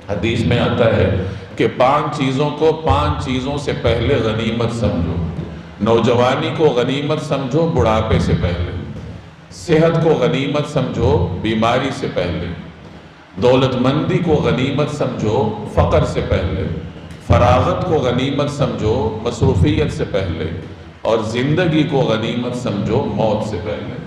حدیث میں آتا ہے کہ 5 چیزوں کو 5 چیزوں سے پہلے غنیمت سمجھو۔ نوجوانی کو غنیمت سمجھو بڑھاپے سے پہلے، صحت کو غنیمت سمجھو بیماری سے پہلے، دولت مندی کو غنیمت سمجھو فقر سے پہلے، فراغت کو غنیمت سمجھو مصروفیت سے پہلے، اور زندگی کو غنیمت سمجھو موت سے پہلے۔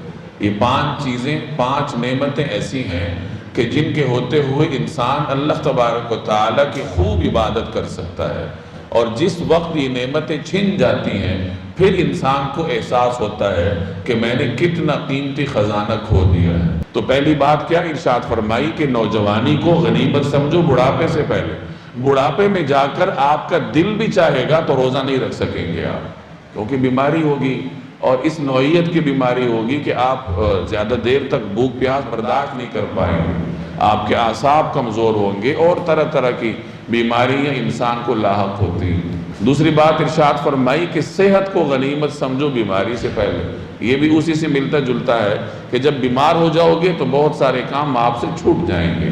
یہ 5 چیزیں، 5 نعمتیں ایسی ہیں کہ جن کے ہوتے ہوئے انسان اللہ تبارک و تعالیٰ کی خوب عبادت کر سکتا ہے، اور جس وقت یہ نعمتیں چھن جاتی ہیں پھر انسان کو احساس ہوتا ہے کہ میں نے کتنا قیمتی خزانہ کھو دیا ہے۔ تو پہلی بات کیا ارشاد فرمائی کہ نوجوانی کو غنیمت سمجھو بڑھاپے سے پہلے۔ بڑھاپے میں جا کر آپ کا دل بھی چاہے گا تو روزہ نہیں رکھ سکیں گے آپ، کیونکہ بیماری ہوگی، اور اس نوعیت کی بیماری ہوگی کہ آپ زیادہ دیر تک بھوک پیاس برداشت نہیں کر پائیں گے، آپ کے اعصاب کمزور ہوں گے، اور طرح طرح کی بیماریاں انسان کو لاحق ہوتی ہیں۔ دوسری بات ارشاد فرمائی کہ صحت کو غنیمت سمجھو بیماری سے پہلے۔ یہ بھی اسی سے ملتا جلتا ہے کہ جب بیمار ہو جاؤ گے تو بہت سارے کام آپ سے چھوٹ جائیں گے۔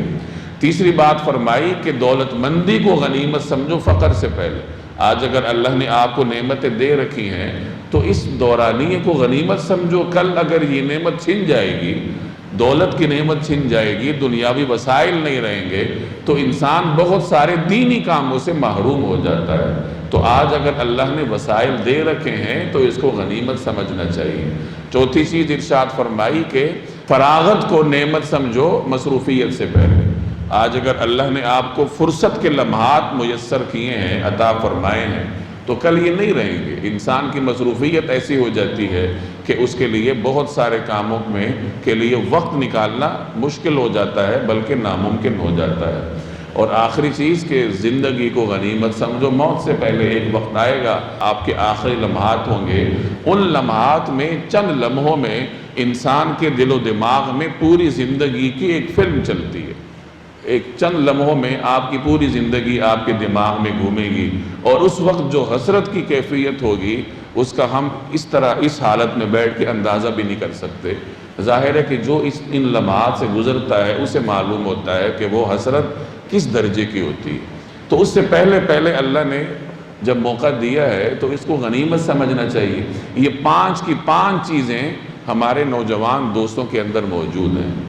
تیسری بات فرمائی کہ دولت مندی کو غنیمت سمجھو فقر سے پہلے۔ آج اگر اللہ نے آپ کو نعمتیں دے رکھی ہیں تو اس دورانیے کو غنیمت سمجھو، کل اگر یہ نعمت چھن جائے گی، دولت کی نعمت چھن جائے گی، دنیاوی وسائل نہیں رہیں گے، تو انسان بہت سارے دینی کاموں سے محروم ہو جاتا ہے۔ تو آج اگر اللہ نے وسائل دے رکھے ہیں تو اس کو غنیمت سمجھنا چاہیے۔ چوتھی چیز ارشاد فرمائی کہ فراغت کو نعمت سمجھو مصروفیت سے پہلے۔ آج اگر اللہ نے آپ کو فرصت کے لمحات میسر کیے ہیں، عطا فرمائے ہیں، تو کل یہ نہیں رہیں گے۔ انسان کی مصروفیت ایسی ہو جاتی ہے کہ اس کے لیے بہت سارے کاموں کے لیے وقت نکالنا مشکل ہو جاتا ہے، بلکہ ناممکن ہو جاتا ہے۔ اور آخری چیز کہ زندگی کو غنیمت سمجھو، موت سے پہلے ایک وقت آئے گا، آپ کے آخری لمحات ہوں گے، ان لمحات میں چند لمحوں میں انسان کے دل و دماغ میں پوری زندگی کی ایک فلم چلتی ہے۔ ایک چند لمحوں میں آپ کی پوری زندگی آپ کے دماغ میں گھومے گی، اور اس وقت جو حسرت کی کیفیت ہوگی اس کا ہم اس حالت میں بیٹھ کے اندازہ بھی نہیں کر سکتے۔ ظاہر ہے کہ جو ان لمحات سے گزرتا ہے اسے معلوم ہوتا ہے کہ وہ حسرت کس درجے کی ہوتی ہے۔ تو اس سے پہلے اللہ نے جب موقع دیا ہے تو اس کو غنیمت سمجھنا چاہیے۔ یہ 5 کی 5 چیزیں ہمارے نوجوان دوستوں کے اندر موجود ہیں۔